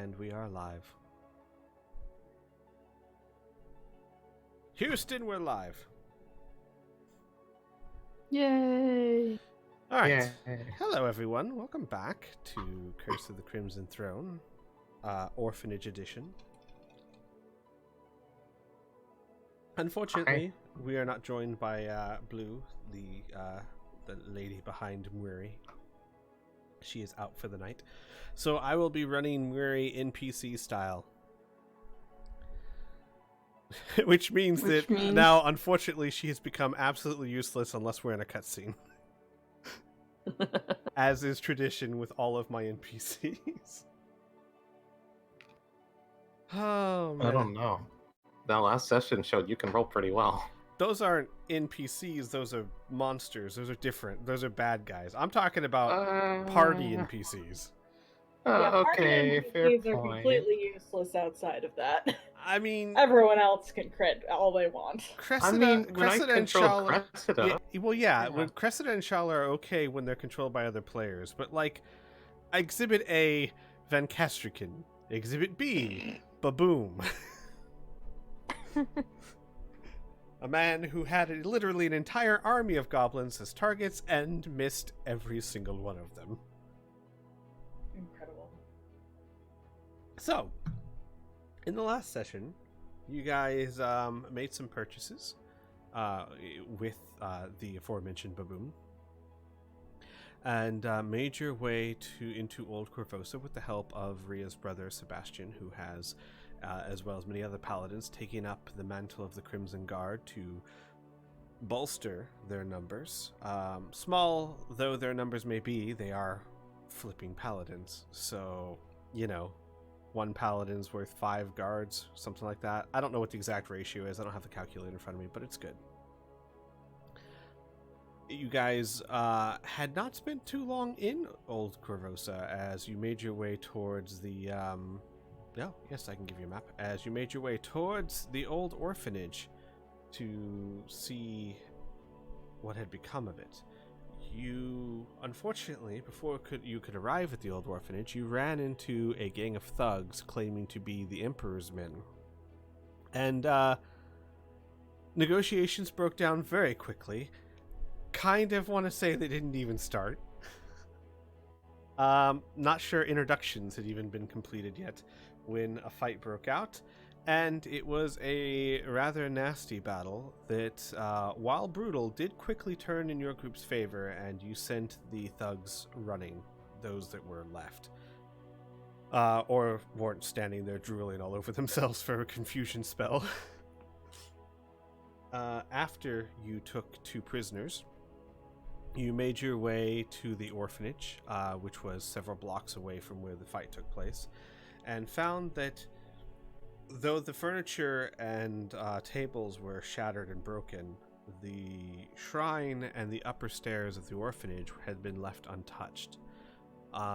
And we are live. Houston, we're live. Yay! All right. Yeah. Hello, everyone. Welcome back to Curse of the Crimson Throne, Orphanage Edition. Unfortunately, we are not joined by Blue, the lady behind Mwiri. She is out for the night. So I will be running Mwiri NPC style. Which means now, unfortunately, she has become absolutely useless unless we're in a cutscene. As is tradition with all of my NPCs. Oh, man. I don't know. That last session showed you can roll pretty well. Those aren't NPCs, those are monsters. Those are different. Those are bad guys. I'm talking about party NPCs. Okay, fair NPCs are point. completely useless outside of that. I mean, everyone else can crit all they want. Cressida, when I and controlled Shala. Cressida, When Cressida and Shala are okay when they're controlled by other players, but like Exhibit A, Van Kastriken. Exhibit B, Baboom. A man who had literally an entire army of goblins as targets and missed every single one of them. Incredible. So, in the last session, you guys made some purchases with the aforementioned Baboon, and made your way into Old Corvosa with the help of Ria's brother Sebastian, who has, as well as many other paladins, taken up the mantle of the Crimson Guard to bolster their numbers. Small though their numbers may be, they are flipping paladins, so, you know, one paladin's worth 5 guards, something like that. I don't know what the exact ratio is. I don't have the calculator in front of me, but it's good. You guys had not spent too long in Old Corvosa as you made your way towards the... yes, I can give you a map. As you made your way towards the old orphanage to see what had become of it. You, unfortunately, before you could arrive at the old orphanage, you ran into a gang of thugs claiming to be the Emperor's men. And negotiations broke down very quickly. Kind of want to say they didn't even start. Not sure introductions had even been completed yet when a fight broke out, and it was a rather nasty battle that, while brutal, did quickly turn in your group's favor, and you sent the thugs running, those that were left. Or weren't standing there drooling all over themselves for a confusion spell. After you took 2 prisoners, you made your way to the orphanage, which was several blocks away from where the fight took place, and found that though the furniture and tables were shattered and broken, the shrine and the upper stairs of the orphanage had been left untouched.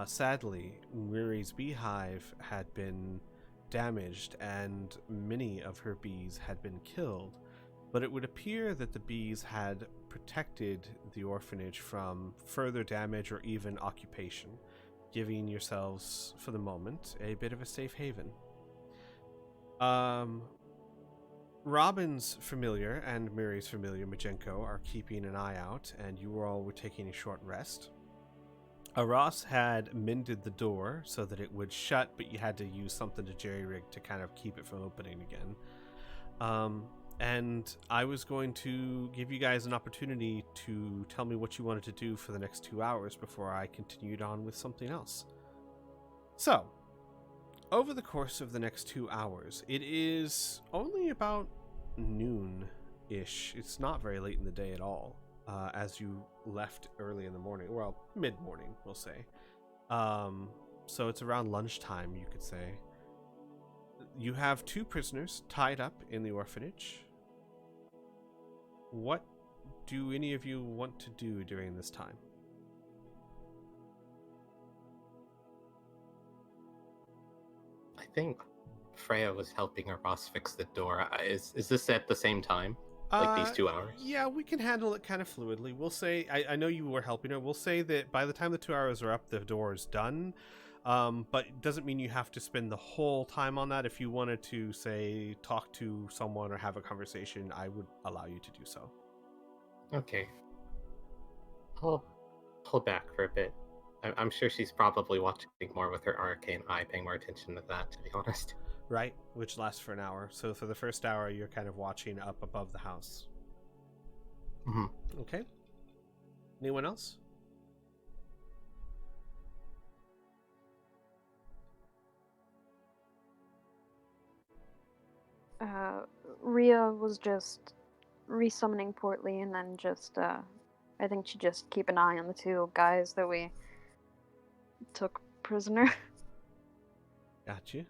Sadly, Mwiri's beehive had been damaged and many of her bees had been killed, but it would appear that the bees had protected the orphanage from further damage or even occupation, giving yourselves, for the moment, a bit of a safe haven. Robin's familiar and Miri's familiar, Majenko, are keeping an eye out, and you all were taking a short rest. Aras had mended the door so that it would shut, but you had to use something to jerry-rig to kind of keep it from opening again. And I was going to give you guys an opportunity to tell me what you wanted to do for the next 2 hours before I continued on with something else. So, over the course of the next 2 hours, it is only about noon-ish. It's not very late in the day at all, as you left early in the morning. Well, mid-morning, we'll say. So it's around lunchtime, you could say. You have 2 prisoners tied up in the orphanage. What do any of you want to do during this time? I think Freya was helping Ross fix the door. Is this at the same time? Like these 2 hours? Yeah, we can handle it kind of fluidly. We'll say, I know you were helping her. We'll say that by the time the 2 hours are up, the door is done. But it doesn't mean you have to spend the whole time on that. If you wanted to, say, talk to someone or have a conversation, I would allow you to do so. Okay. I'll pull back for a bit. I'm sure she's probably watching more with her arcane eye, paying more attention to that, to be honest. Right, which lasts for an hour. So for the first hour, you're kind of watching up above the house. Mm-hmm. Okay. Anyone else? Rhea was just resummoning Portly, and then just, I think she'd just keep an eye on the 2 guys that we took prisoner. Got you.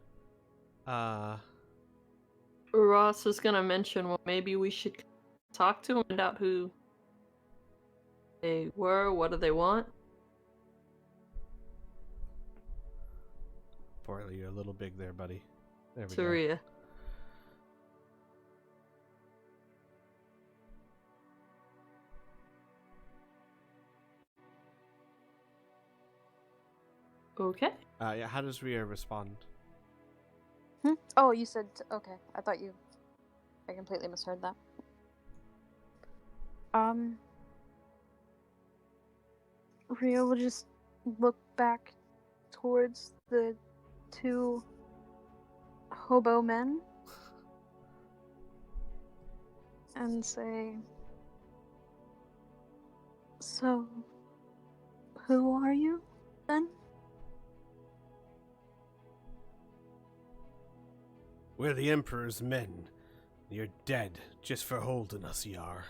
Ross is gonna mention, well, maybe we should talk to them, find out who they were, what do they want. Portly, you're a little big there, buddy. There we To go. Rhea. Okay. Yeah, how does Rhea respond? Oh, you said... Okay, I thought you... I completely misheard that. Rhea will just look back towards the 2 hobo men and say, "So, who are you, then?" We're the Emperor's men. You're dead just for holding us, ye are.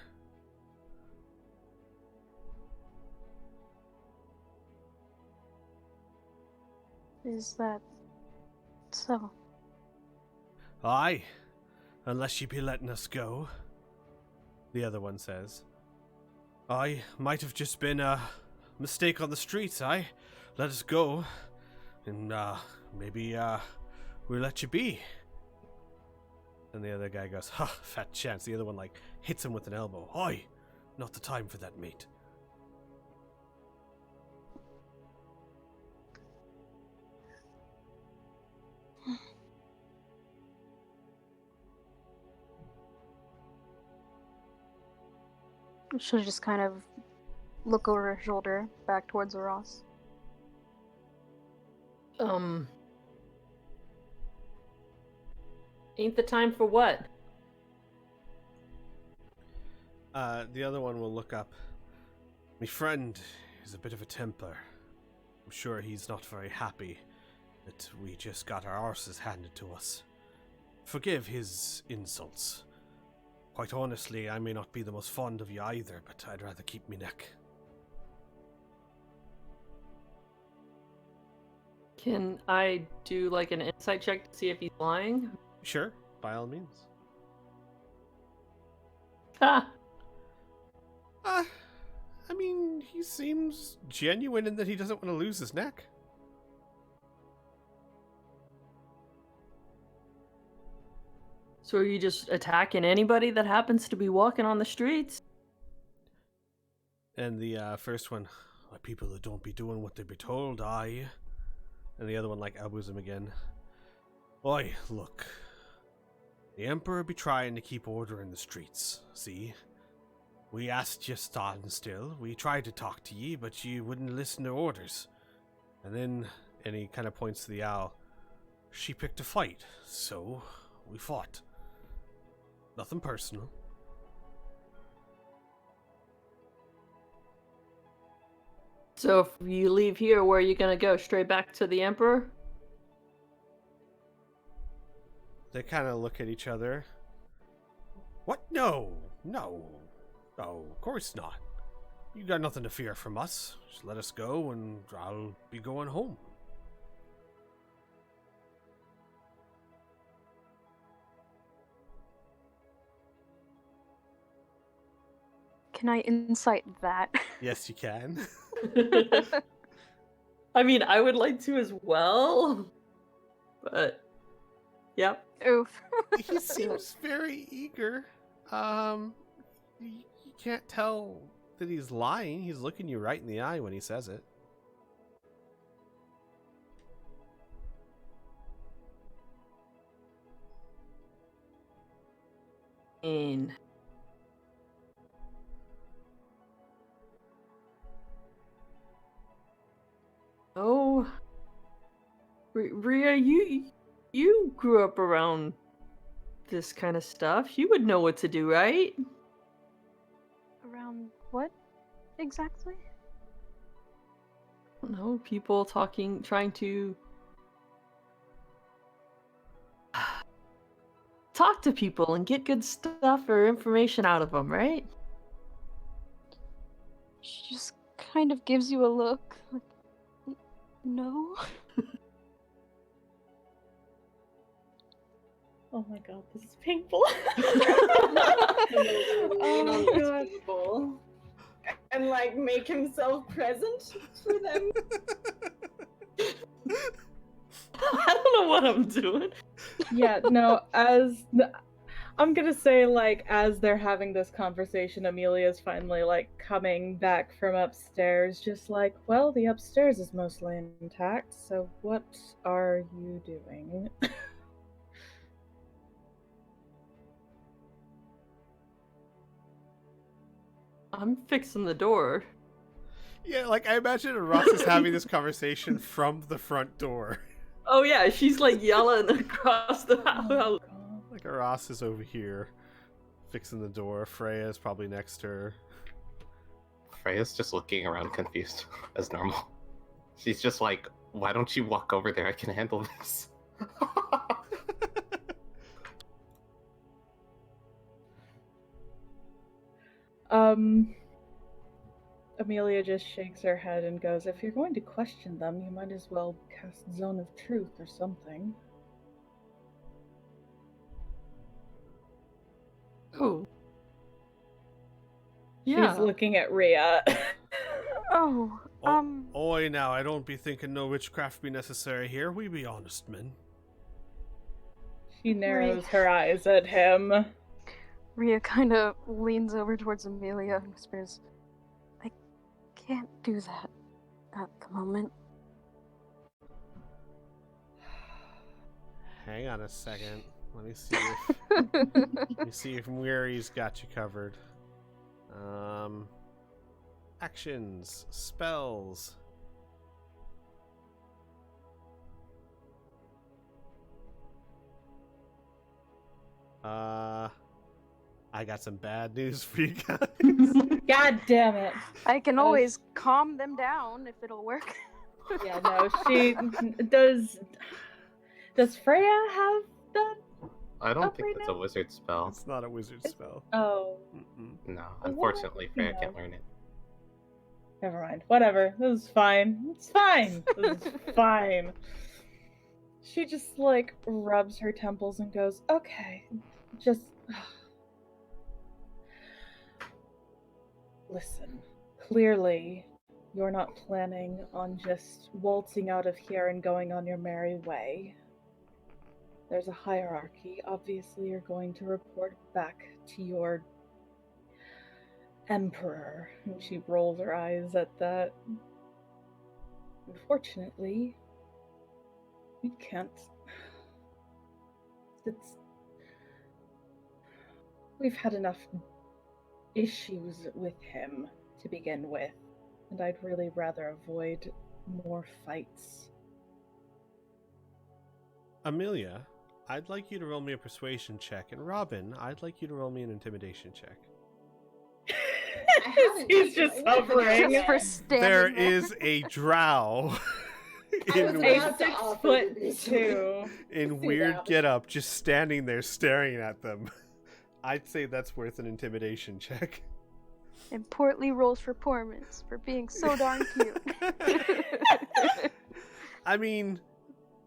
Is that so? Aye, unless ye be letting us go, the other one says. I might have just been a mistake on the streets, aye? Let us go, and maybe we'll let you be. And the other guy goes, ha, fat chance. The other one, like, hits him with an elbow. Oi, not the time for that, mate. She'll just kind of look over her shoulder back towards Ross. Ain't the time for what? The other one will look up. Me friend is a bit of a temper. I'm sure he's not very happy that we just got our arses handed to us. Forgive his insults. Quite honestly, I may not be the most fond of you either, but I'd rather keep me neck. Can I do like an insight check to see if he's lying? Sure, by all means. Ha! I mean, he seems genuine in that he doesn't want to lose his neck. So are you just attacking anybody that happens to be walking on the streets? And the first one, people that don't be doing what they be told, aye. And the other one, like, elbows him again. Oi, look. The Emperor be trying to keep order in the streets, see? We asked you stand still. We tried to talk to ye, but ye wouldn't listen to orders. And then, and he kind of points to the owl, she picked a fight, so we fought. Nothing personal. So if you leave here, where are you gonna go? Straight back to the Emperor? They kind of look at each other. What? No. No, of course not. You got nothing to fear from us. Just let us go and I'll be going home. Can I insight that? Yes, you can. I mean, I would like to as well. But, yep. Oof. He seems very eager. You can't tell that he's lying. He's looking you right in the eye when he says it. Oh, Rhea, you grew up around this kind of stuff. You would know what to do, right? Around what exactly? I don't know, people talking, trying to talk to people and get good stuff or information out of them, right? She just kind of gives you a look. Like, no? Oh my god, this is painful. Oh god. And like make himself present for them. I don't know what I'm doing. Yeah, no, I'm gonna say, like, as they're having this conversation, Amelia's finally, like, coming back from upstairs, just like, well, the upstairs is mostly intact, so what are you doing? I'm fixing the door. Yeah, like, I imagine Ross is having this conversation from the front door. Oh yeah, she's like yelling across the house. Like, Ross is over here, fixing the door. Freya's probably next to her. Freya's just looking around confused, as normal. She's just like, why don't you walk over there? I can handle this. Amelia just shakes her head and goes, if you're going to question them, you might as well cast Zone of Truth or something. Oh. Yeah. She's looking at Rhea. Oh, Oi now, I don't be thinking no witchcraft be necessary here. We be honest men. She narrows her eyes at him. Rhea kind of leans over towards Amelia and whispers, I can't do that at the moment. Hang on a second. Let me see if Weary's got you covered. Actions, spells. I got some bad news for you guys. God damn it. I can always calm them down if it'll work. Yeah, no, she does. Does Freya have that? I don't Up think right that's now? a wizard spell. It's not a wizard spell. Oh, Mm-mm. No, Well, unfortunately, Freya no. can't learn it. never mind. Whatever. This is fine. It's fine. This is fine. She just like rubs her temples and goes, "Okay, just listen. Clearly, you're not planning on just waltzing out of here and going on your merry way. There's a hierarchy. Obviously, you're going to report back to your emperor." And she rolls her eyes at that. Unfortunately, we can't. We've had enough issues with him to begin with, and I'd really rather avoid more fights. Amelia, I'd like you to roll me a persuasion check, and Robin, I'd like you to roll me an intimidation check. He's just hovering. Just for standing There is a drow I was in, about A to offer to do 6'2". in see weird that. getup, just standing there staring at them. I'd say that's worth an intimidation check. And Portly rolls for performance for being so darn cute. I mean,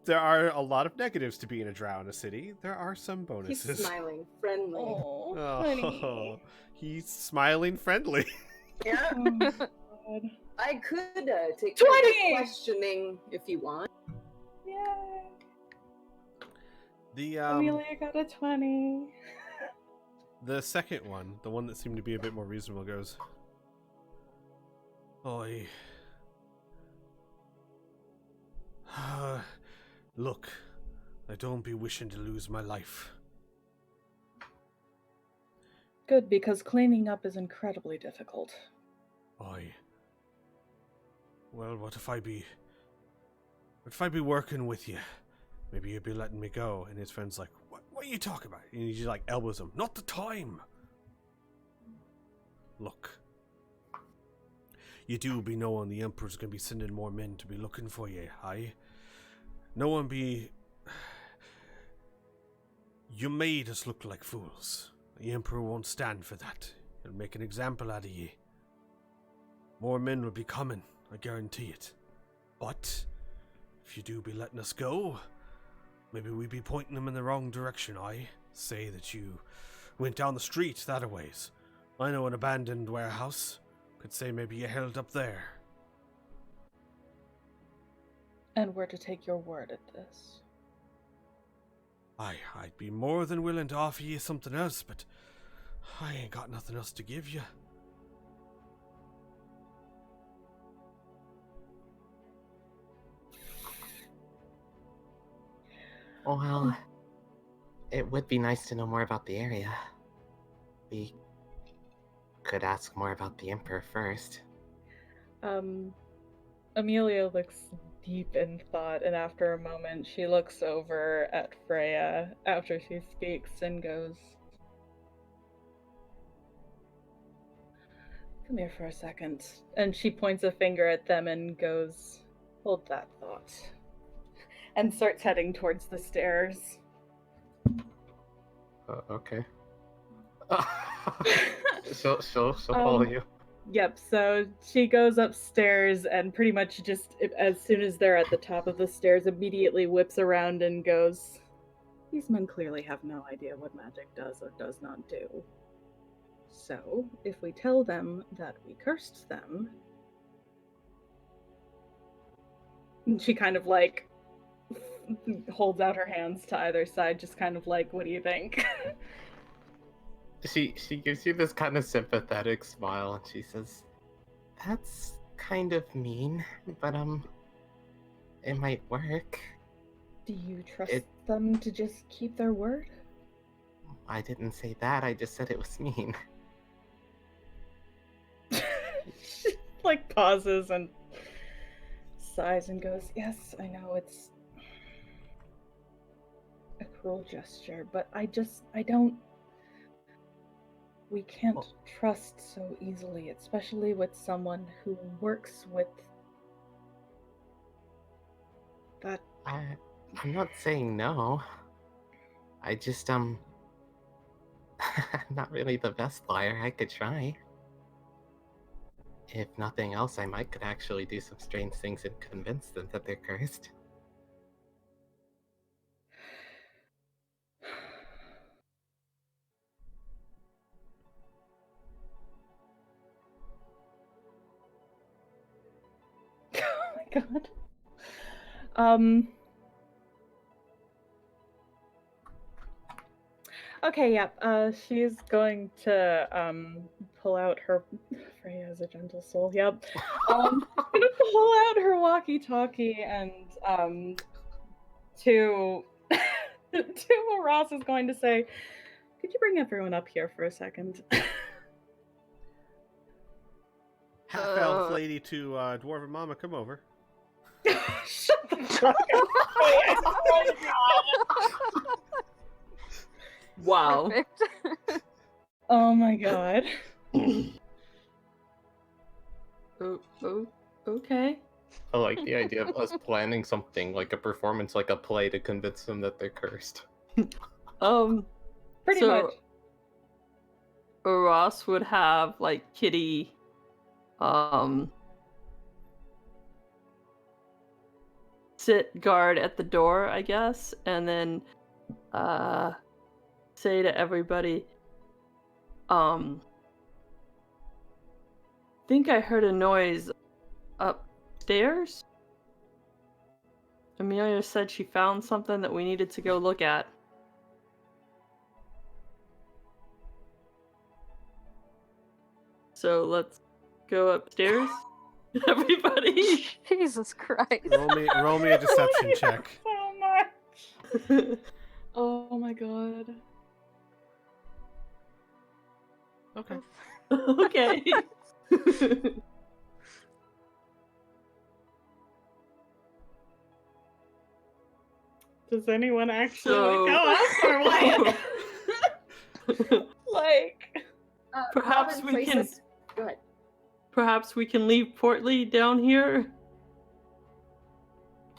there are a lot of negatives to being a drow in a city. There are some He's bonuses. smiling, friendly. Oh, Oh, honey. he's smiling friendly. Yeah, Oh, God. I could take 20! questioning if you want. Yay. The Amelia got a 20. The second one, the one that seemed to be a bit more reasonable, goes, Oi. Look, I don't be wishing to lose my life. Good, because cleaning up is incredibly difficult. Oi. Well, what if I be working with you? Maybe you'd be letting me go. And his friend's like, what are you talking about? And he just like elbows him. Not the time. Look. You do be knowing the Emperor's gonna be sending more men to be looking for you, aye? No one be... You made us look like fools. The Emperor won't stand for that. He'll make an example out of ye. More men will be coming, I guarantee it. But, if you do be letting us go, maybe we be pointing them in the wrong direction, aye? Say that you went down the street that-a-ways. I know an abandoned warehouse. Could say maybe you held up there. And we're to take your word at this. Aye, I'd be more than willing to offer you something else, but I ain't got nothing else to give you. Well, it would be nice to know more about the area. We could ask more about the Emperor first. Amelia looks deep in thought, and after a moment, she looks over at Freya after she speaks and goes, "Come here for a second." And she points a finger at them and goes, "Hold that thought." And starts heading towards the stairs. Okay. She'll follow you. Yep, so she goes upstairs and pretty much just, as soon as they're at the top of the stairs, immediately whips around and goes, "These men clearly have no idea what magic does or does not do. So, if we tell them that we cursed them..." And she kind of like holds out her hands to either side, just kind of like, "What do you think?" She gives you this kind of sympathetic smile, and she says, "That's kind of mean, but it might work." Do you trust them to just keep their word? I didn't say that. I just said it was mean. She like pauses and sighs and goes, "Yes, I know it's a cruel gesture, but I don't... We can't trust so easily, especially with someone who works with that..." I'm not saying no. I just, not really the best liar. I could try. If nothing else, I could actually do some strange things and convince them that they're cursed. Oh my god. Okay, yep. She's going to pull out her... Freya is a gentle soul. Yep. Gonna pull out her walkie-talkie and to Ross is going to say, "Could you bring everyone up here for a second?" Half-elf lady to dwarven mama, come over. Shut the fuck up. Wow. Perfect. Oh my god. Okay. I like the idea of us planning something like a performance, like a play, to convince them that they're cursed. Pretty so much. Ross would have like Kitty sit guard at the door, I guess, and then say to everybody, think I heard a noise upstairs. Amelia said she found something that we needed to go look at. So let's go upstairs. Everybody. Jesus Christ. Roll me a deception check. So much. Oh my god. Okay. Okay. Does anyone actually So- go up or what? Like, Perhaps Robin we can- places- Go ahead. Perhaps we can leave Portly down here.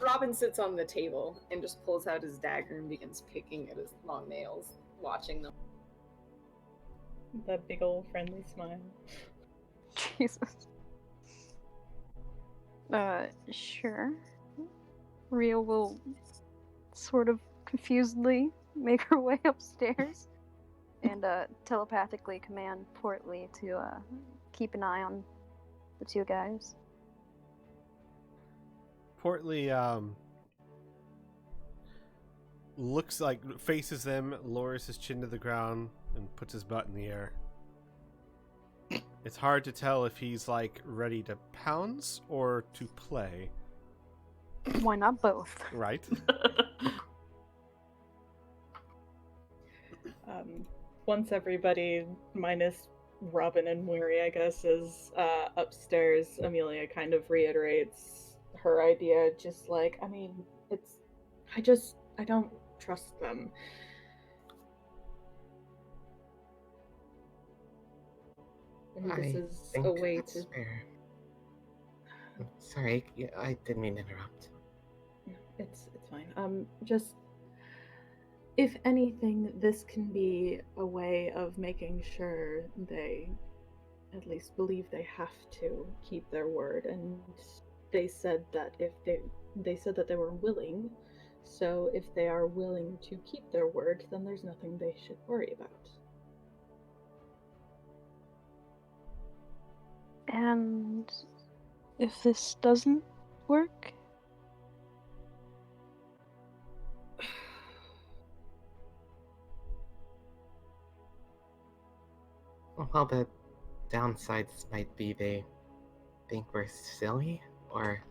Robin sits on the table and just pulls out his dagger and begins picking at his long nails, watching them. that big old friendly smile. Jesus. Sure. Rhea will sort of confusedly make her way upstairs and telepathically command Portly to keep an eye on the two guys. Portly looks like, faces them, lowers his chin to the ground, and puts his butt in the air. It's hard to tell if he's like ready to pounce or to play. Why not both? Right? Once everybody, minus Robin and Muri, I guess, is upstairs, Amelia kind of reiterates her idea, just like, I mean, I don't trust them. And this is think a way that's to... fair. Sorry, I didn't mean to interrupt. It's fine. Just, if anything, this can be a way of making sure they at least believe they have to keep their word. And they said that they said that they were willing. So if they are willing to keep their word, then there's nothing they should worry about. And if this doesn't work? Well, the downsides might be they think we're silly, or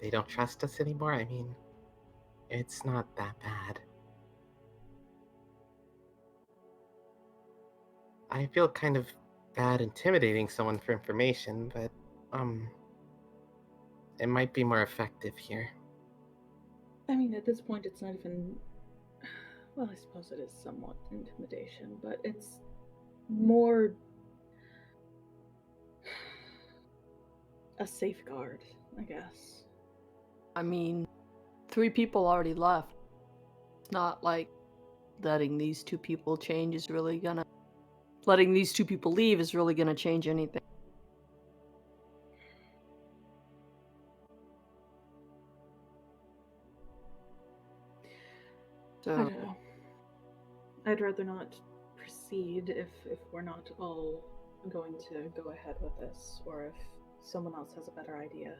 they don't trust us anymore. I mean, it's not that bad. I feel kind of bad intimidating someone for information, but, it might be more effective here. I mean, at this point, it's not even... Well, I suppose it is somewhat intimidation, but it's more a safeguard, I guess. I mean, 3 people already left. It's not like letting these 2 people change is really gonna... Letting these 2 people leave is really gonna change anything. I So, don't know. I'd rather not proceed if we're not all going to go ahead with this, or if someone else has a better idea.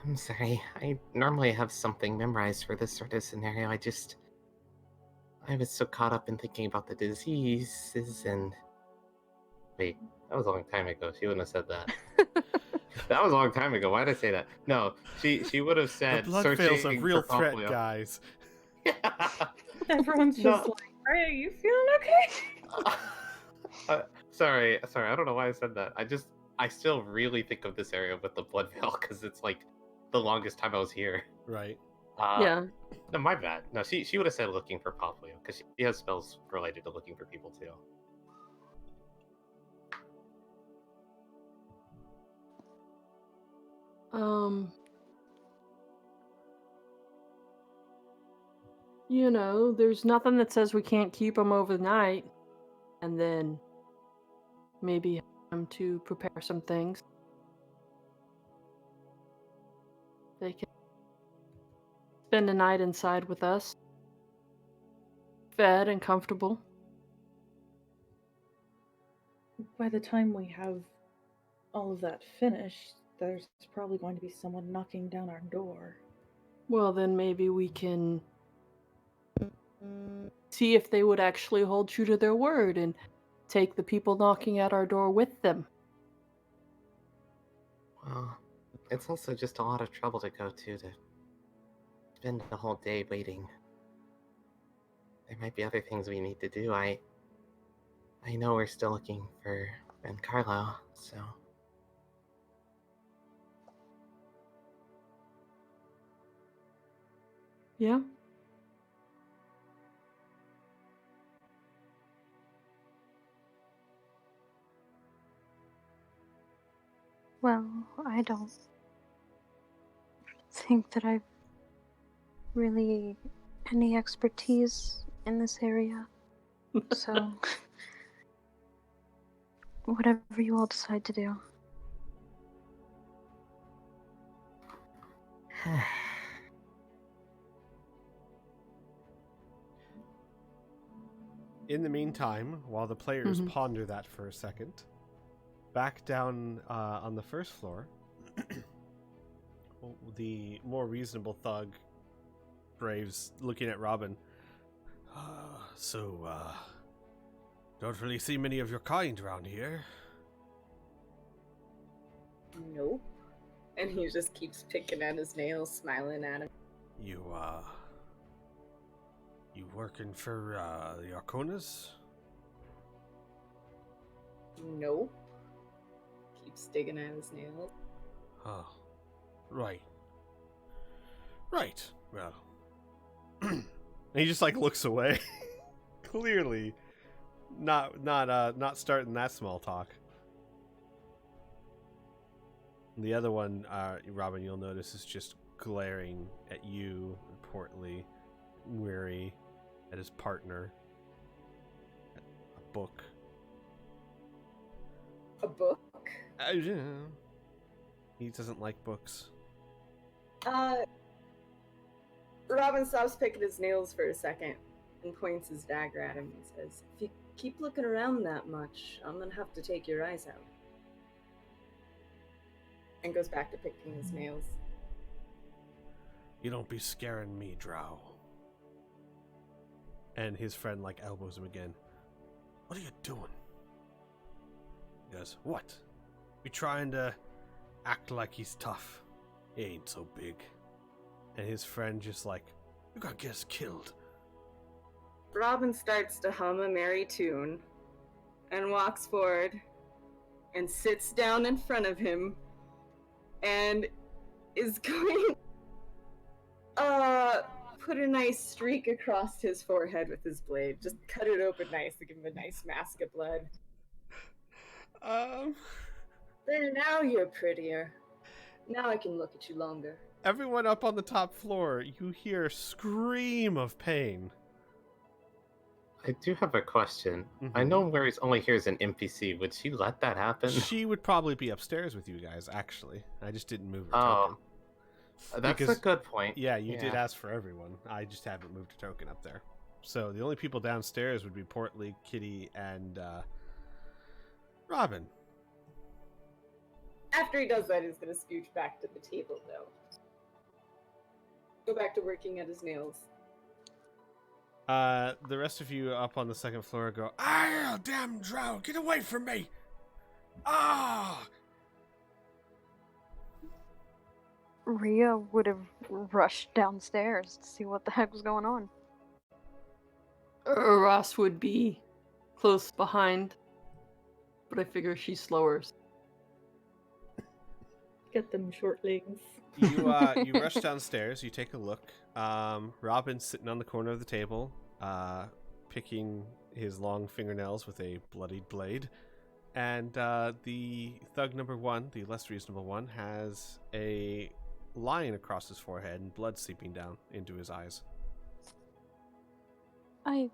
I'm sorry, I normally have something memorized for this sort of scenario. I was so caught up in thinking about the diseases and... Wait, that was a long time ago. She wouldn't have said that. That was a long time ago. Why did I say that? No, she would have The said... blood veil's a searching real for threat, polio. guys. Everyone's No. just like, "Are you feeling okay?" Sorry. I don't know why I said that. I still really think of this area with the blood veil because it's like the longest time I was here. Right. yeah. No, my bad. No, she would have said looking for polio because she has spells related to looking for people too. You know, there's nothing that says we can't keep them overnight, and then maybe have them to prepare some things. They can spend a night inside with us, fed and comfortable. By the time we have all of that finished, there's probably going to be someone knocking down our door. Well, then maybe we can see if they would actually hold true to their word and take the people knocking at our door with them. Well, it's also just a lot of trouble to go to spend the whole day waiting. There might be other things we need to do. I know we're still looking for Ben Carlo, so... Yeah? Well, I don't think that I've really any expertise in this area. So, whatever you all decide to do. In the meantime, while the players ponder that for a second, back down on the first floor, the more reasonable thug, Braves, looking at Robin. Don't really see many of your kind around here. Nope. And he just keeps picking at his nails, smiling at him. You working for the Arconas? Nope. Keeps digging at his nails. Oh, right. Right. Well, and he just like looks away. Clearly, not starting that small talk. The other one, Robin, you'll notice is just glaring at you, portly, weary, at his partner, at a book. A book? Yeah. He doesn't like books. Robin stops picking his nails for a second and points his dagger at him and says, "If you keep looking around that much, I'm gonna have to take your eyes out." And goes back to picking his nails. You don't be scaring me, Drow. And his friend like elbows him again. What are you doing? He goes, what? You trying to act like he's tough? He ain't so big. And his friend just like, you're gonna get us killed. Robin starts to hum a merry tune and walks forward and sits down in front of him and is going put a nice streak across his forehead with his blade. Just cut it open nice to give him a nice mask of blood. There, now you're prettier. Now I can look at you longer. Everyone up on the top floor, you hear a scream of pain. I do have a question. I know Mary's only here as an NPC. Would she let that happen? She would probably be upstairs with you guys, actually. I just didn't move her token. That's a good point. Yeah, you did ask for everyone. I just haven't moved a token up there. So the only people downstairs would be Portly, Kitty, and Robin. After he does that, he's going to scooch back to the table, though. Go back to working at his nails. The rest of you up on the second floor go, ah, damn Drow, get away from me! Ah! Rhea would have rushed downstairs to see what the heck was going on. Ross would be close behind, but I figure she's slower. Get them short legs. You rush downstairs, you take a look. Robin's sitting on the corner of the table, picking his long fingernails with a bloodied blade. And the thug number one, the less reasonable one, has a line across his forehead and blood seeping down into his eyes. Did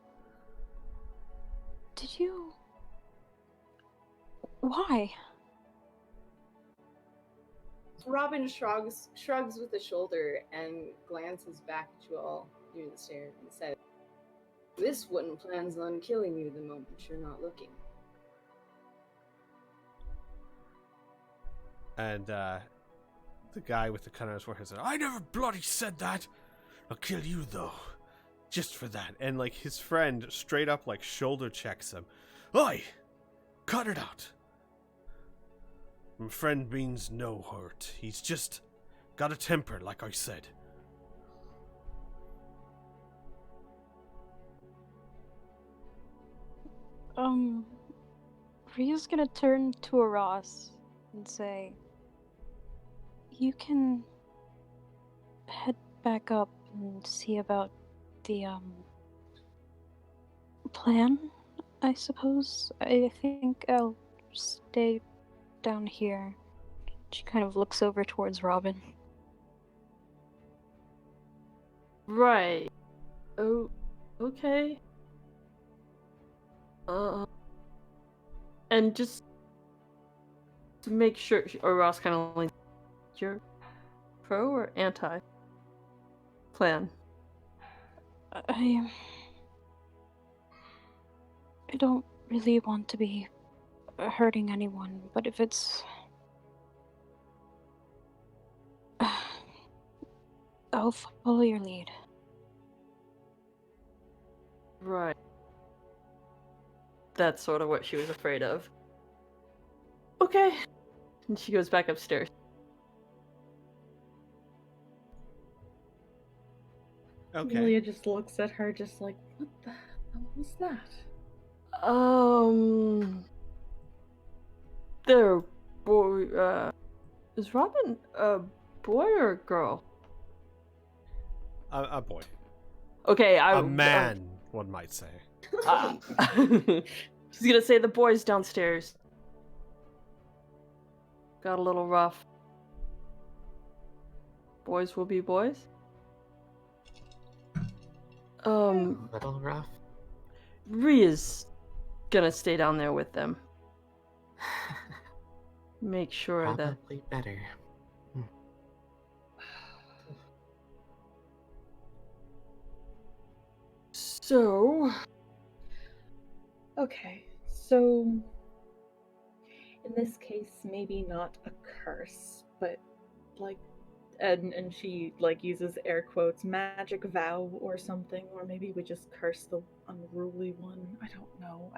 you... Why? Robin shrugs with a shoulder and glances back at you all near the stairs and says, "This one plans on killing you the moment you're not looking." And the guy with the cut on his forehead said, I never bloody said that! I'll kill you, though. just for that. And like his friend straight up like shoulder checks him. Oi! Cut it out. My friend means no hurt. He's just got a temper, like I said. Rio's gonna turn to Ross and say, "You can head back up and see about the plan, I suppose. I think I'll stay down here." She kind of looks over towards Robin. Right. Oh, okay. And just to make sure, or Ross kind of like, you're pro or anti plan? I don't really want to be hurting anyone, but if it's... I'll follow your lead. Right. That's sort of what she was afraid of. Okay. And she goes back upstairs. Okay. Amelia just looks at her just like, what the hell was that? There, boy, is Robin a boy or a girl? A boy. Okay, A man, one might say. She's gonna say the boy's downstairs. Got a little rough. Boys will be boys. Little rough. Ria's gonna stay down there with them. Make sure that... Probably better. So... Okay, so in this case, maybe not a curse, but like, and she like uses air quotes, magic vow or something, or maybe we just curse the unruly one. I don't know.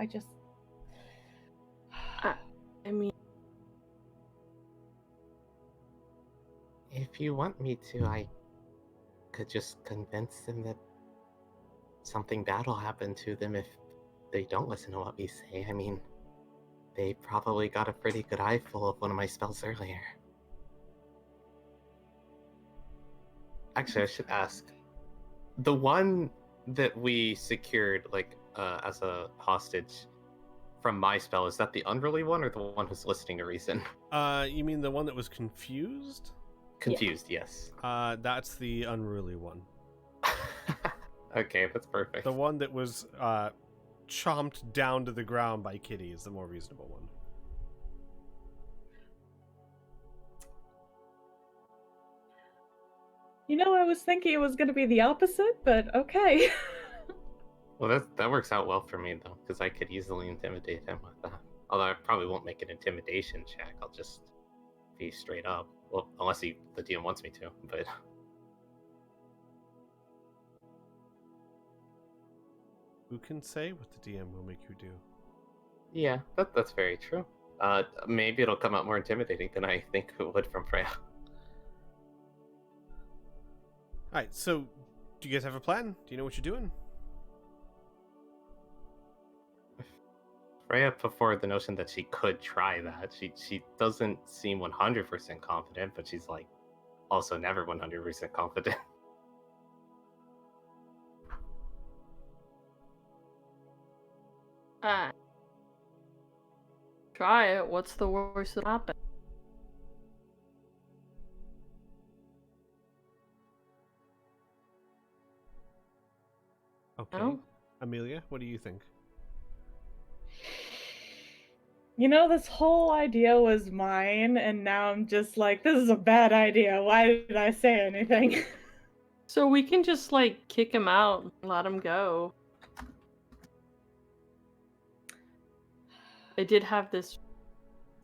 I mean... If you want me to, I could just convince them that something bad will happen to them if they don't listen to what we say. I mean, they probably got a pretty good eyeful of one of my spells earlier. Actually, I should ask. The one that we secured, like, as a hostage from my spell, is that the unruly one or the one who's listening to reason? You mean the one that was confused? Confused, yes. That's the unruly one. Okay, that's perfect. The one that was chomped down to the ground by Kitty is the more reasonable one. You know, I was thinking it was going to be the opposite, but okay. Well, that works out well for me, though, because I could easily intimidate him with that. Although I probably won't make an intimidation check. I'll just be straight up. Well, unless the DM wants me to, but... Who can say what the DM will make you do? Yeah, that's very true. Maybe it'll come out more intimidating than I think it would from Freya. Alright, so do you guys have a plan? Do you know what you're doing? Freya put forward the notion that she could try that. She doesn't seem 100% confident, but she's like also never 100% confident. Try it. What's the worst that happen? Okay. No? Amelia, what do you think? You know, this whole idea was mine, and now I'm just like, this is a bad idea. Why did I say anything? So we can just, like, kick him out and let him go. I did have this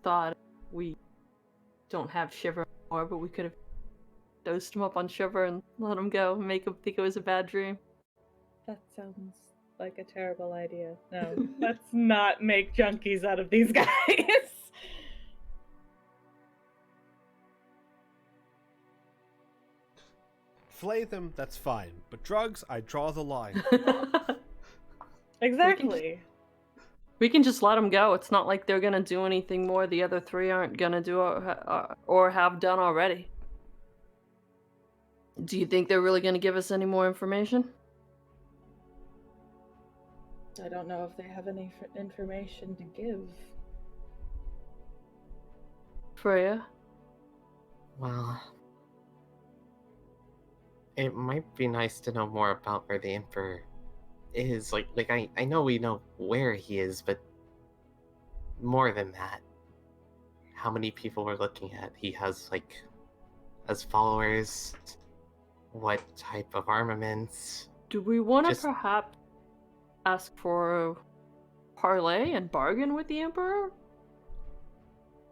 thought. We don't have Shiver anymore, but we could have dosed him up on Shiver and let him go and make him think it was a bad dream. That sounds like a terrible idea. No, let's not make junkies out of these guys. Flay them, that's fine. But drugs, I draw the line. Exactly. We can just let them go. It's not like they're gonna do anything more the other three aren't gonna do or have done already. Do you think they're really gonna give us any more information? I don't know if they have any information to give. Freya? Well, it might be nice to know more about where the Emperor is. I know we know where he is, but more than that, how many people we're looking at he has, as followers, what type of armaments. Do we want to Just- perhaps ask for a parlay and bargain with the Emperor?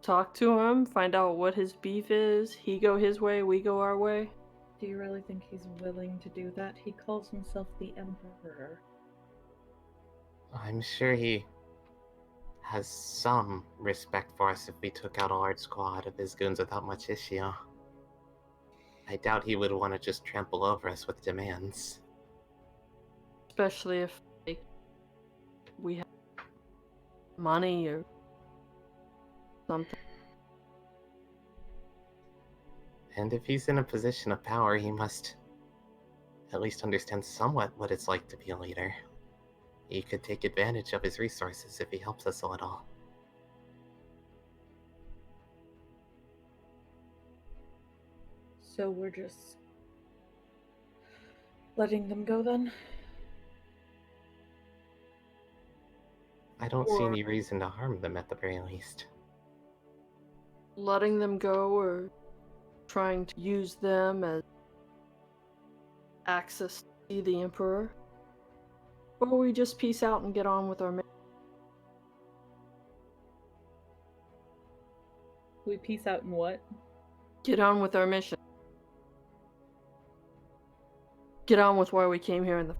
Talk to him, find out what his beef is, he go his way, we go our way? Do you really think he's willing to do that? He calls himself the Emperor. I'm sure he has some respect for us if we took out a large squad of his goons without much issue. I doubt he would want to just trample over us with demands. Especially if we have money or something. And if he's in a position of power, he must at least understand somewhat what it's like to be a leader. He could take advantage of his resources if he helps us a little. So we're just letting them go then? I don't see any reason to harm them at the very least. Letting them go or trying to use them as access to see the Emperor? Or we just peace out and get on with our mission? We peace out in what? Get on with our mission. Get on with why we came here in the...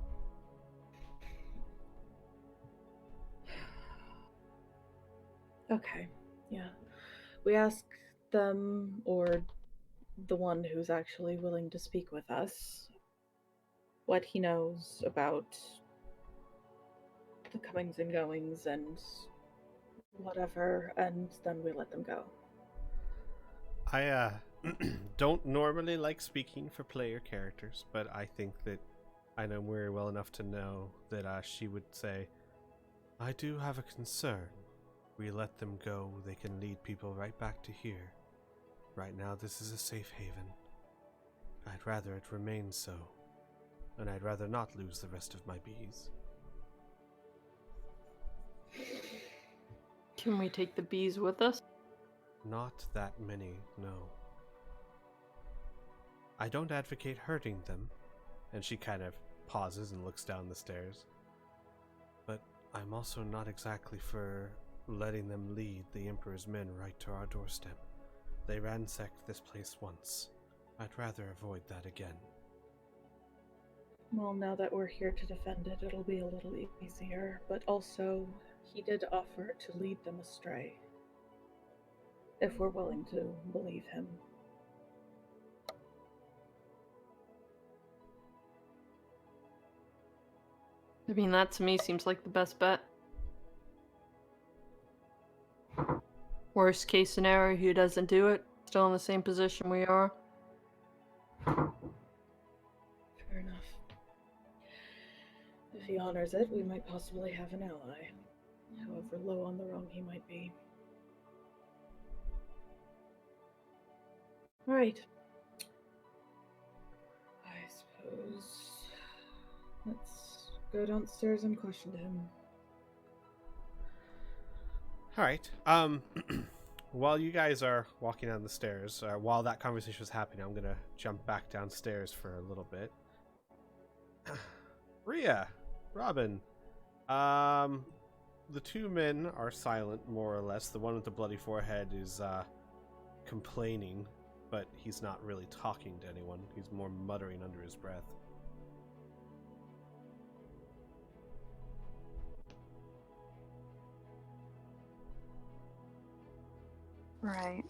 Okay, yeah. We ask them, or the one who's actually willing to speak with us, what he knows about the comings and goings and whatever, and then we let them go. I don't normally like speaking for player characters, but I think that I know Miri well enough to know that she would say, I do have a concern. We let them go, they can lead people right back to here. Right now this is a safe haven. I'd rather it remain so, and I'd rather not lose the rest of my bees. Can we take the bees with us? Not that many, no. I don't advocate hurting them, and she kind of pauses and looks down the stairs. But I'm also not exactly for letting them lead the Emperor's men right to our doorstep. They ransacked this place once. I'd rather avoid that again. Well, now that we're here to defend it, it'll be a little easier, but also, he did offer to lead them astray. If we're willing to believe him. I mean, that to me seems like the best bet. Worst case scenario, he doesn't do it. Still in the same position we are. Fair enough. If he honors it, we might possibly have an ally. However low on the rung he might be. Alright. I suppose let's go downstairs and question him. Alright, while you guys are walking down the stairs, while that conversation was happening, I'm gonna jump back downstairs for a little bit. Rhea, Robin, the two men are silent, more or less. The one with the bloody forehead is complaining, but he's not really talking to anyone. He's more muttering under his breath. Right.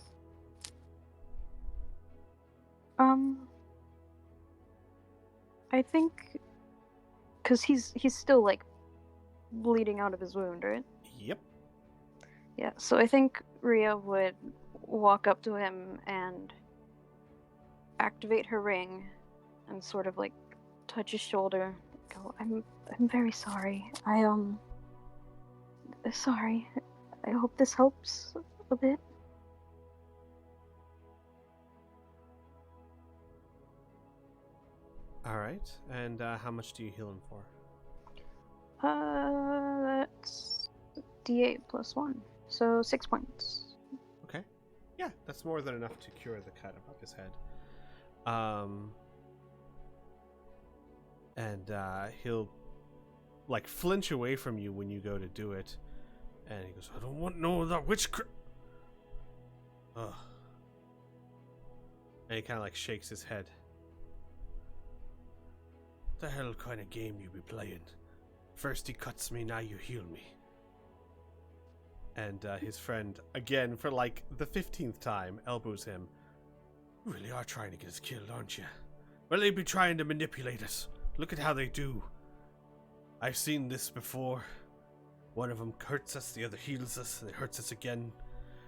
I think, cause he's still like bleeding out of his wound, right? Yep. Yeah. So I think Rhea would walk up to him and activate her ring, and sort of like touch his shoulder. Go, I'm very sorry. Sorry. I hope this helps a bit. All right. And how much do you heal him for? That's D8 plus 1. So 6 points. Okay. Yeah, that's more than enough to cure the cut above his head. And he'll like flinch away from you when you go to do it, and he goes, "I don't want no of that witchcraft." Ugh. And he kind of like shakes his head. The hell kind of game you be playing? First he cuts me, now you heal me. And his friend, again for like the 15th time, elbows him. You really are trying to get us killed, aren't you? Well, they be trying to manipulate us. Look at how they do. I've seen this before. One of them hurts us, the other heals us, and it hurts us again.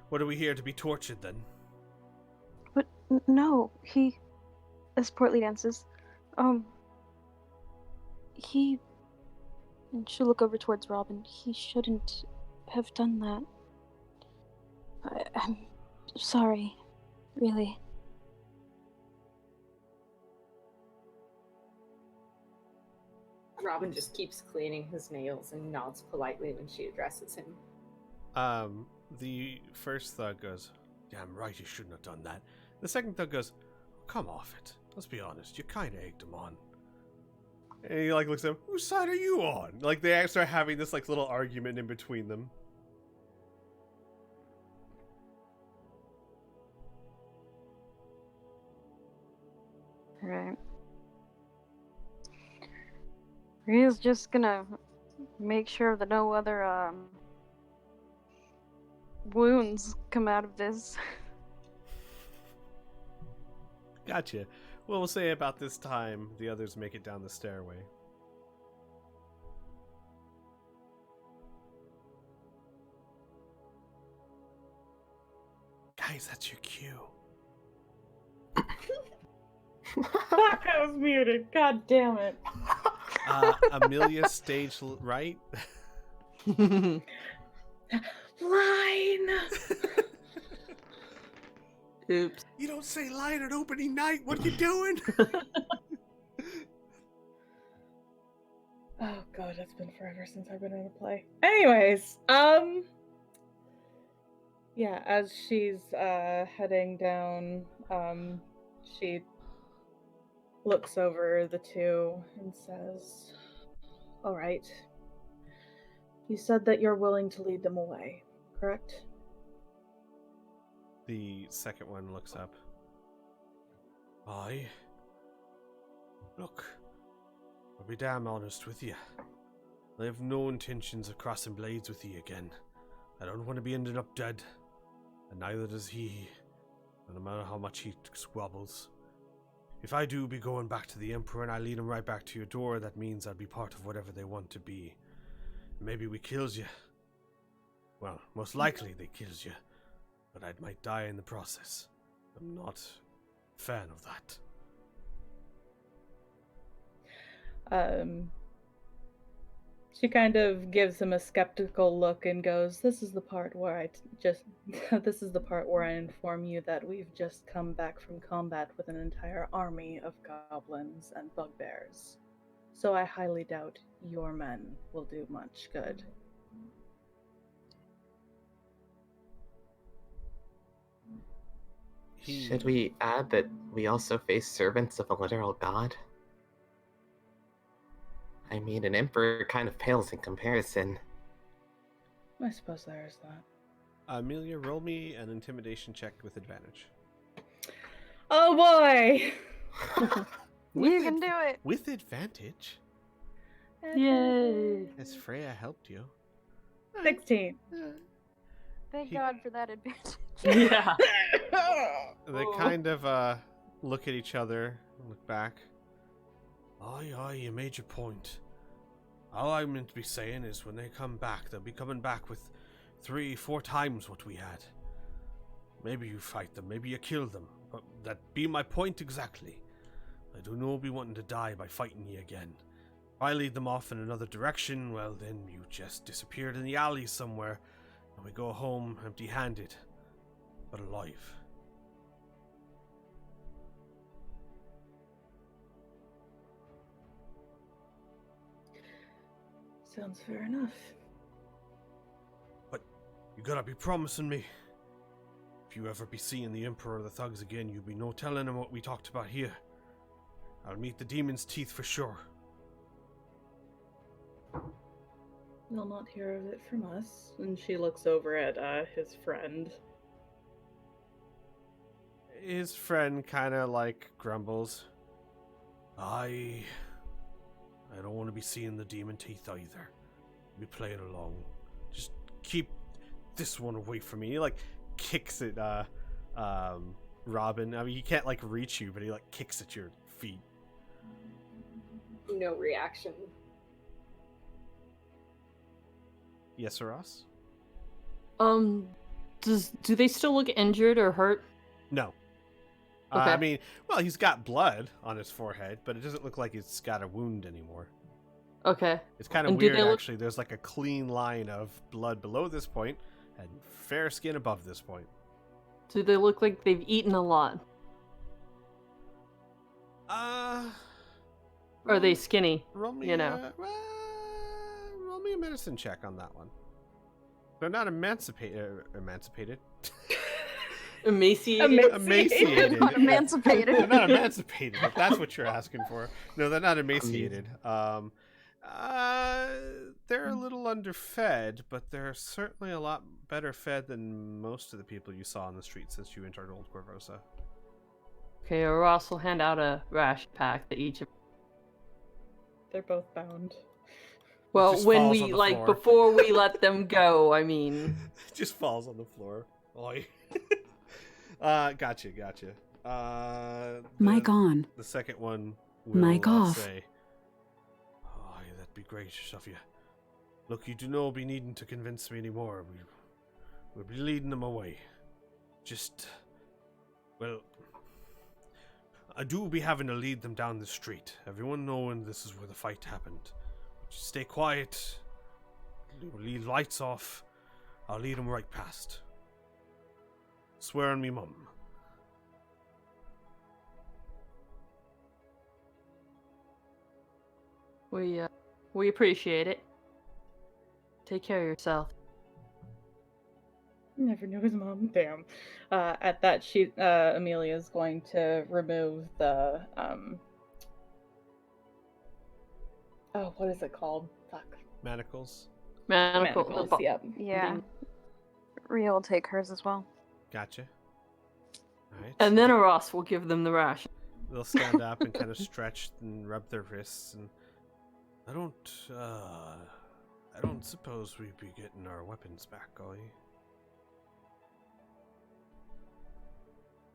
What are we here to be tortured then? But no, he, as Portly dances, he, and she'll look over towards Robin, he shouldn't have done that. I'm sorry, really. Robin just keeps cleaning his nails and nods politely when she addresses him. The first thug goes, "Damn right you shouldn't have done that." The second thug goes, "Come off it. Let's be honest, you kind of egged him on." And he like looks at him, "Whose side are you on?" Like they start having this like little argument in between them. Right. He's just gonna make sure that no other wounds come out of this. Gotcha. Well, we'll say about this time, the others make it down the stairway. Guys, that's your cue. Fuck, I was muted. God damn it. Amelia, stage right. Line! Oops. You don't say line at opening night. What you doing? Oh god, it's been forever since I've been in a play. Anyways, yeah, as she's heading down, she looks over the two and says, "All right. You said that you're willing to lead them away, correct?" The second one looks up. Aye. Look, I'll be damn honest with you. I have no intentions of crossing blades with you again. I don't want to be ending up dead, and neither does he, no matter how much he squabbles. If I do be going back to the Emperor and I lead him right back to your door, that means I'll be part of whatever they want to be. Maybe we kills you. Well, most likely they kills you, but I might die in the process. I'm not a fan of that. She kind of gives him a skeptical look and goes, "This is the part where this is the part where I inform you that we've just come back from combat with an entire army of goblins and bugbears. So I highly doubt your men will do much good." Should we add that we also face servants of a literal god? I mean, an emperor kind of pales in comparison. I suppose there is that. Amelia, roll me an intimidation check with advantage. Oh boy! You can do it! With advantage? Yay! Has Freya helped you? 16. Thank God for that advantage. Yeah. They kind of look at each other and look back. Aye, you made your point. All I'm meant to be saying is when they come back, they'll be coming back with 3-4 times what we had. Maybe you fight them, maybe you kill them, but that be my point exactly. I do not be wanting to die by fighting ye again. If I lead them off in another direction, well then you just disappeared in the alley somewhere, and we go home empty-handed, but alive. Sounds fair enough. But you gotta be promising me. If you ever be seeing the Emperor or the thugs again, you be no telling him what we talked about here. I'll meet the demon's teeth for sure. They'll not hear of it from us. And she looks over at his friend. His friend kind of like grumbles. I don't want to be seeing the demon teeth either. Be playing along. Just keep this one away from me. He like kicks at Robin. I mean, he can't like reach you, but he like kicks at your feet. No reaction. Yes, Ross? Do they still look injured or hurt? No. Okay. I mean, well, he's got blood on his forehead, but it doesn't look like it's got a wound anymore. Okay. It's kind of And do weird, they look- actually. There's like a clean line of blood below this point and fair skin above this point. Do they look like they've eaten a lot? Or are they skinny? Roll me, you know? Roll me a medicine check on that one. They're not emancipated. Emaciated? Emaciated. Not emancipated. They're not emancipated, if that's what you're asking for. No, they're not emaciated. They're a little underfed, but they're certainly a lot better fed than most of the people you saw on the street since you entered Old Corvosa. Okay, Ross will hand out a ration pack to each of. They're both bound. Well, just when falls we on the like floor. before we let them go, I mean. It just falls on the floor. Oi. Gotcha. Mic on. The second one will Mic off. say, "Aye, that'd be great of you. Look, you do not be needing to convince me anymore. We'll be leading them away. Just, well, I do be having to lead them down the street. Everyone knowing this is where the fight happened. Just stay quiet. Leave lights off. I'll lead them right past. Swear on me, Mum." We appreciate it. Take care of yourself. Never knew his mom. Damn. At that, Amelia's going to remove the oh, what is it called? Fuck. Manacles. Manacles. Yep. Yeah. Ria will take hers as well. Gotcha. Alright. And then Ross will give them the ration. They'll stand up and kind of stretch and rub their wrists, and I don't suppose we'd be getting our weapons back, are we?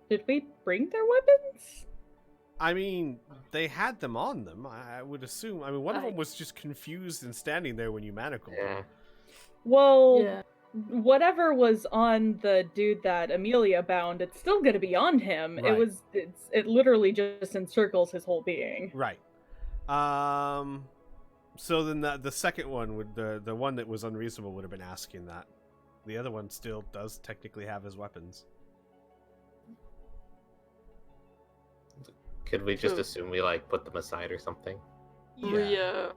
Did we bring their weapons? I mean, they had them on them. I would assume. I mean, one of them was just confused and standing there when you manacled Yeah. them. Well, Yeah. whatever was on the dude that Amelia bound, it's still gonna be on him. Right. It literally just encircles his whole being. Right. So then the second one would the one that was unreasonable would have been asking that. The other one still does technically have his weapons. Could we just So- assume we like put them aside or something? Ria.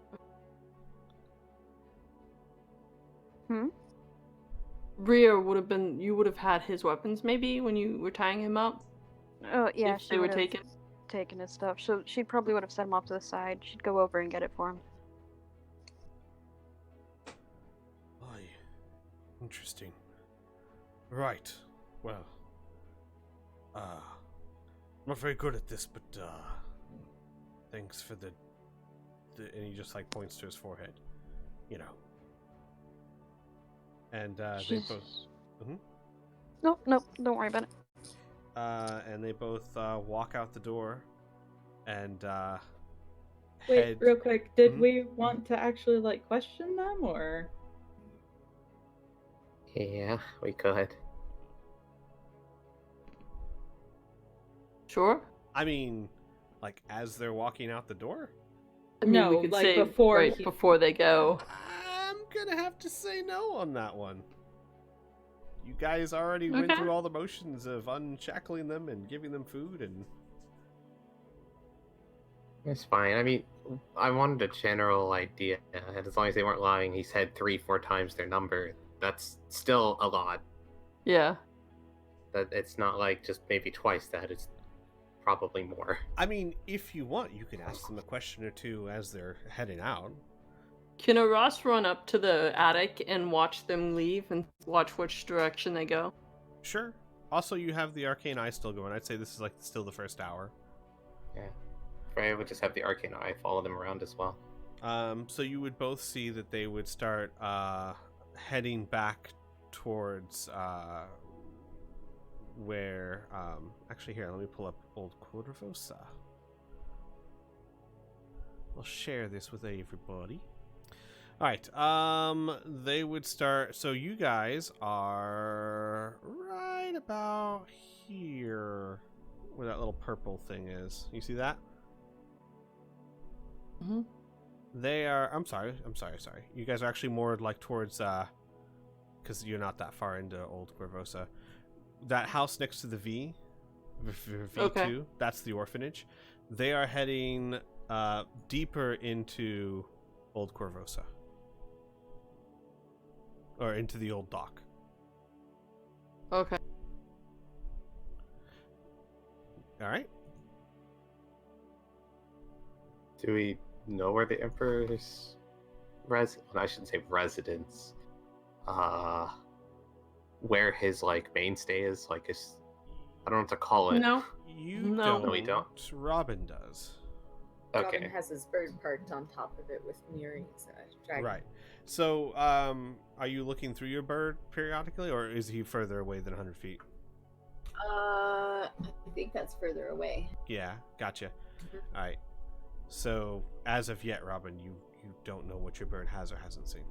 Ria would have been. You would have had his weapons maybe when you were tying him up. Oh yeah, if she they were would have taken. taken his stuff. So she probably would have set him off to the side. She'd go over and get it for him. Aye. Interesting. Right. Well. I'm not very good at this, but thanks for the and he just like points to his forehead. You know. And they both Nope, don't worry about it. And they both walk out the door and Wait, head. real quick, did Mhm. we want to actually like question them or? Yeah, we could. Sure. I mean, like as they're walking out the door. I mean, No, we could like, say before right he- before they go. I'm gonna have to say no on that one. You guys already went Okay. through all the motions of unshackling them and giving them food and. It's fine. I mean, I wanted a general idea, and as long as they weren't lying, he said 3-4 times their number. That's still a lot. Yeah. That it's not like just maybe twice that. It's probably more. I mean, if you want, you can ask them a question or two as they're heading out. Can Ross run up to the attic and watch them leave and watch which direction they go? Sure. Also, you have the arcane eye still going. I'd say this is like still the first hour. Yeah. Freya would just have the arcane eye follow them around as well. So you would both see that they would start heading back towards where. Actually, here, let me pull up Old Corvosa. I'll share this with everybody. All right. They would start. So you guys are right about here, where that little purple thing is. You see that? Mm-hmm. They are. I'm sorry. You guys are actually more like towards, because you're not that far into Old Corvosa. That house next to the V2. Okay. That's the orphanage. They are heading deeper into Old Corvosa, or into the old dock. Okay. All right. Do we know where the Emperor's I shouldn't say residence. Where his like mainstay is, like his, I don't know what to call it. No. You No. don't. No, we don't. Robin does. Robin Okay. has his bird parked on top of it with Miri's dragon. Right. So, are you looking through your bird periodically, or is he further away than 100 feet? I think that's further away. Yeah, gotcha. Mhm. All right. So, as of yet, Robin, you don't know what your bird has or hasn't seen.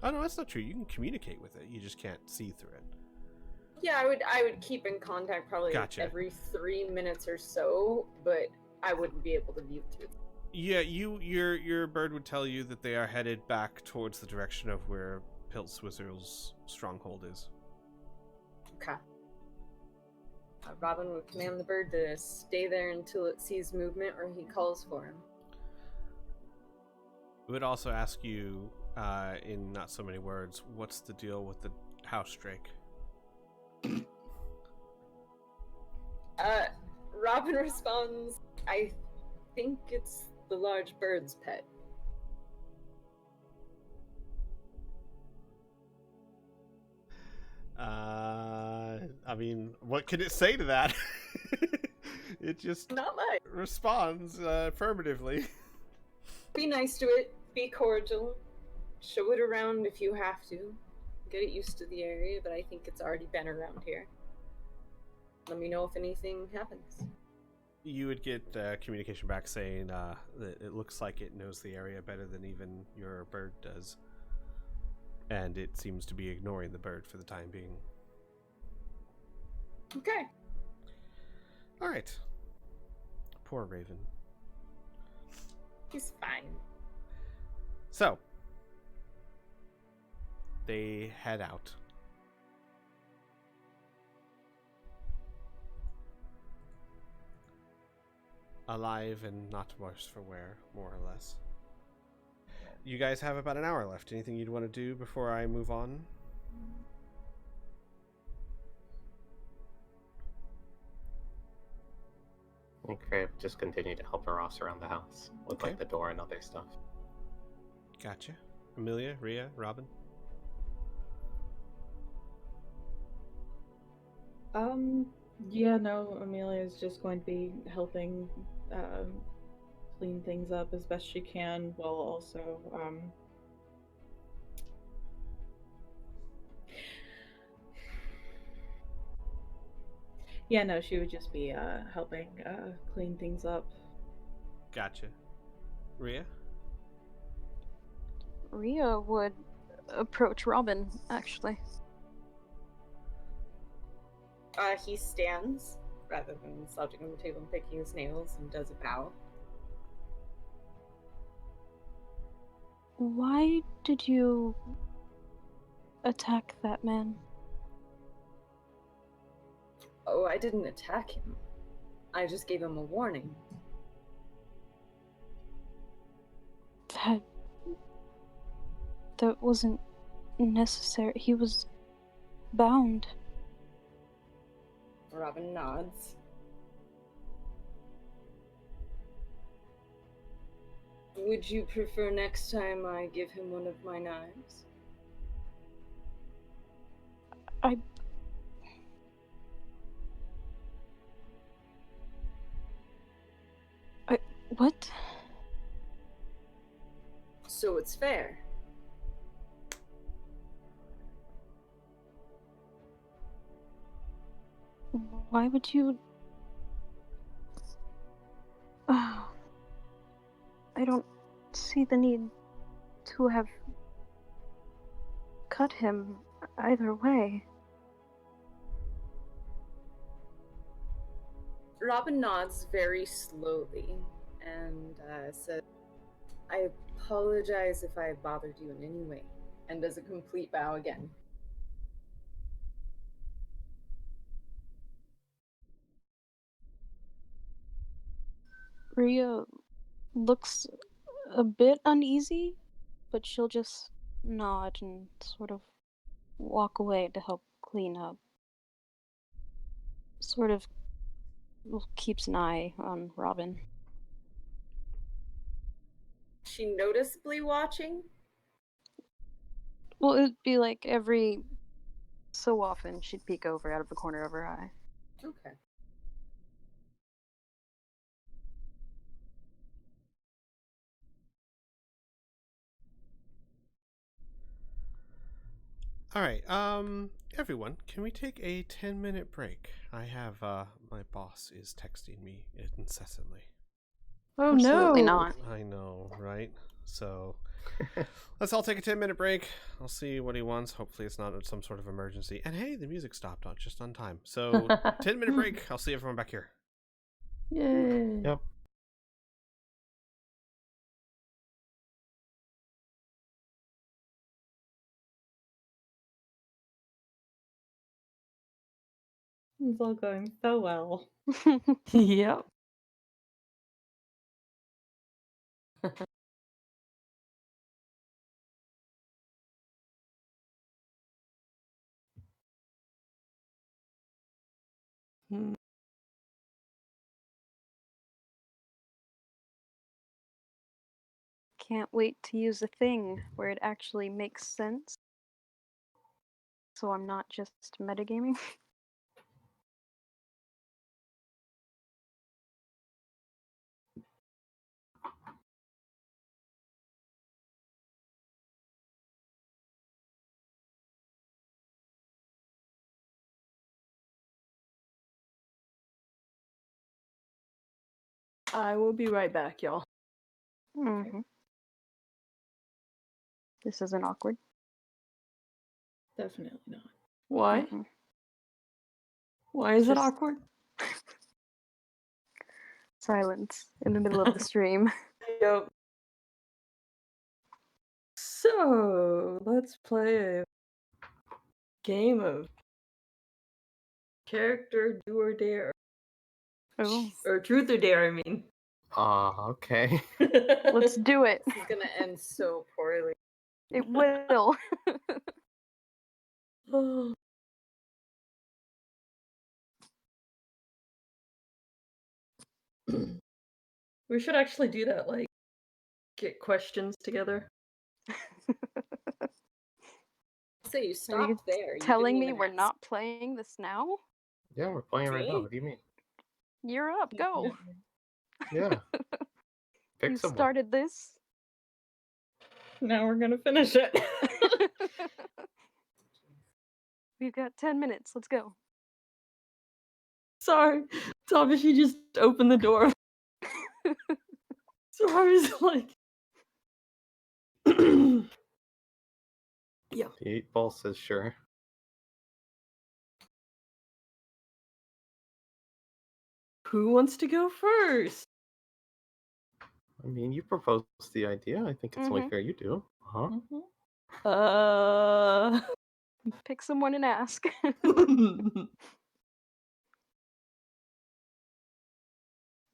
Oh no, that's not true. You can communicate with it. You just can't see through it. Yeah, I would keep in contact probably Gotcha. every 3 minutes or so, but I wouldn't be able to view through. Yeah, your bird would tell you that they are headed back towards the direction of where Piltswizzle's stronghold is. Okay. Robin would command the bird to stay there until it sees movement or he calls for him. It would also ask you, in not so many words, what's the deal with the house drake? Robin responds, I think it's the large bird's pet. I mean, what can it say to that? It just Not much. responds affirmatively. Be nice to it. Be cordial. Show it around if you have to. Get it used to the area, but I think it's already been around here. Let me know if anything happens. You would get communication back saying that it looks like it knows the area better than even your bird does. And it seems to be ignoring the bird for the time being. Okay. All right. Poor Raven. He's fine. So, they head out. Alive and not worse for wear, more or less. You guys have about an hour left. Anything you'd want to do before I move on? I think Freya would just continue to help Ross around the house with Okay. like the door and other stuff. Gotcha. Amelia, Rhea, Robin? Yeah, no, Amelia's just going to be helping clean things up as best she can, while also Yeah, no, she would just be helping clean things up. Gotcha. Rhea? Rhea would approach Robin, actually. He stands rather than slouching on the table and picking his nails, and does a bow. Why did you attack that man? Oh, I didn't attack him. I just gave him a warning. That wasn't necessary. He was bound. Robin nods. Would you prefer next time I give him one of my knives? What? So it's fair. Why would you... I don't see the need to have cut him either way. Robin nods very slowly and says, I apologize if I bothered you in any way, and does a complete bow again. Rhea looks a bit uneasy, but she'll just nod and sort of walk away to help clean up. Sort of keeps an eye on Robin. She noticeably watching? Well, it'd be like every so often she'd peek over out of the corner of her eye. Okay. All right. Everyone, can we take a 10-minute break? I have my boss is texting me incessantly. Oh Absolutely no! not. I know, right? So let's all take a 10-minute break. I'll see what he wants. Hopefully it's not some sort of emergency. And hey, the music stopped just on time. So 10-minute break. I'll see everyone back here. Yay! Yep. It's all going so well. Yep. Hmm. Can't wait to use a thing where it actually makes sense. So I'm not just metagaming. I will be right back, y'all. Mm-hmm. This isn't awkward. Definitely not. Why? Mm-mm. Why is it Just- awkward? Silence in the middle of the stream. Yep. So let's play a game of character do or dare, Oh, or truth or dare. I mean. Okay. let's do it. This is gonna end so poorly. It will. Oh. We should actually do that. Like, get questions together. So you Are you stopped there. You telling didn't me even we're ask not playing this now? Yeah, we're playing right now. me. What do you mean? You're up. Go. Yeah. Pick You someone. started this. Now we're gonna finish it. We've got 10 minutes. Let's go. Sorry. Tommy, she just opened the door. So I was like... Yeah. The 8-ball says sure. Who wants to go first? I mean, you proposed the idea. I think it's only fair you do. Uh... Pick someone and ask.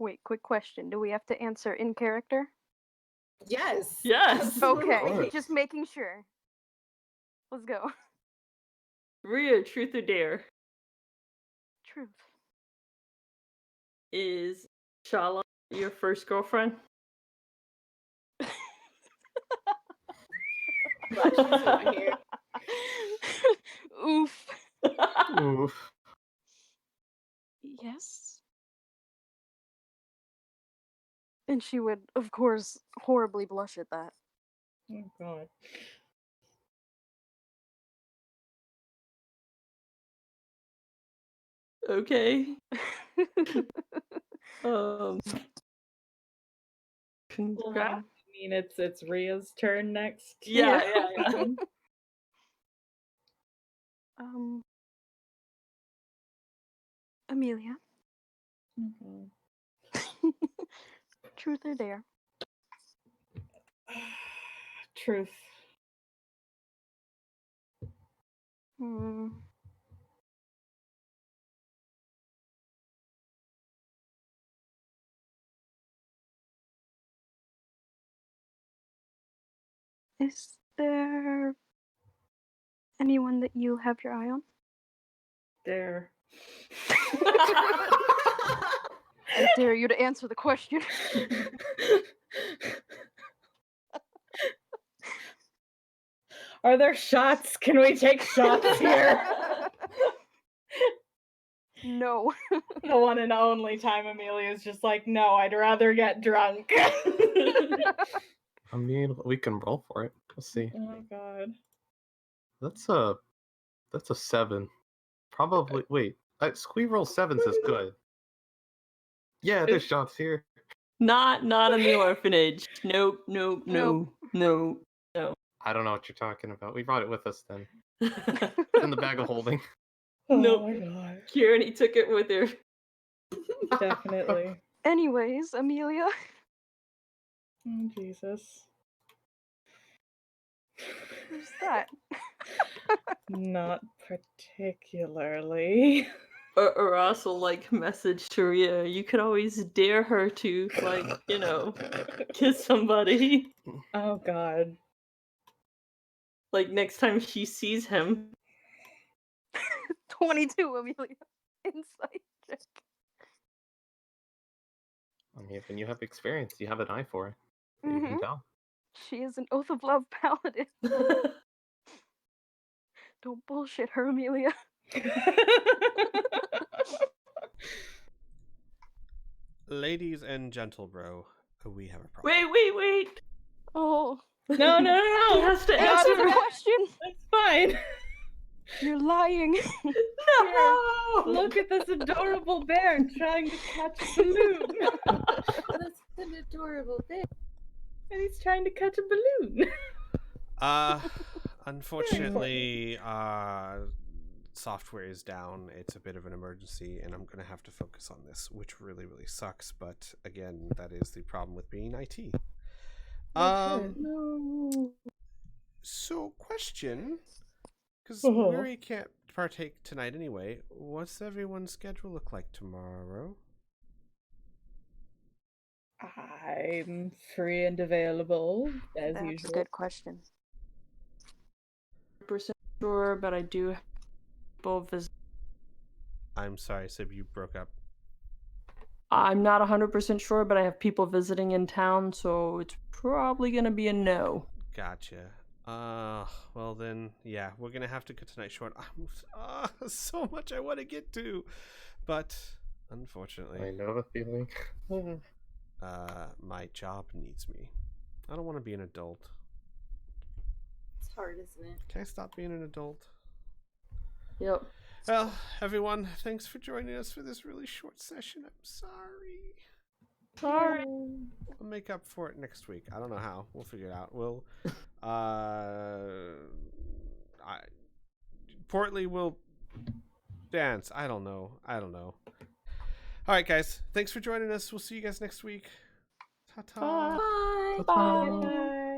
Wait, quick question. Do we have to answer in character? Yes. Yes. Okay, course. just making sure. Let's go. Rhea, truth or dare? Truth. Is Shala your first girlfriend? Oof. Oof. Yes. And she would, of course, horribly blush at that. Oh god. Okay. Congrats. I mean, it's Rhea's turn next. Yeah. Amelia. Mhm. Truth or dare? Truth. Is there anyone that you have your eye on? Dare. I dare you to answer the question. Are there shots? Can we take shots here? No. The one and only time Amelia's just like, no, I'd rather get drunk. I mean, we can roll for it. Let's see. Oh god. That's a 7. Probably. Wait. Squee roll 7s is good. Yeah, there's shots here. Not in the orphanage. Nope. I don't know what you're talking about. We brought it with us then. It's in the bag of holding. Oh Nope. my god. Kieran, he took it with her. Definitely. Anyways, Amelia. Oh, Jesus. Who's that? Not particularly. Or also, like, message to Rhea. You could always dare her to, like, kiss somebody. Oh god. Like, next time she sees him. 22, Amelia. Insight check. I mean, when you have experience, you have an eye for it. You can tell. She is an Oath of Love paladin. Don't bullshit her, Amelia. Ladies and gentlebro, we have a problem. Wait. Oh. No. He has to Answer answer the question. That's fine. You're lying. No! Look at this adorable bear trying to catch a balloon. That's an adorable thing. And he's trying to catch a balloon. Unfortunately, software is down. It's a bit of an emergency, and I'm going to have to focus on this, which really, really sucks. But again, that is the problem with being IT. No. So, question, because Murray can't partake tonight anyway. What's everyone's schedule look like tomorrow? I'm free and available as That's usual. a good question. 100% sure, but I do have people visit. I'm sorry, Sib, you broke up. I'm not 100% sure, but I have people visiting in town, so it's probably gonna be a no. Gotcha. Well then, yeah, we're gonna have to cut tonight short. So much I want to get to, but unfortunately, I know the feeling. my job needs me. I don't want to be an adult. It's hard, isn't it? Can I stop being an adult? Yep. Well, everyone, thanks for joining us for this really short session. I'm sorry. Sorry. I'll make up for it next week. I don't know how. We'll figure it out. We'll, Portly will dance. I don't know. All right, guys. Thanks for joining us. We'll see you guys next week. Ta-ta. Bye. Bye.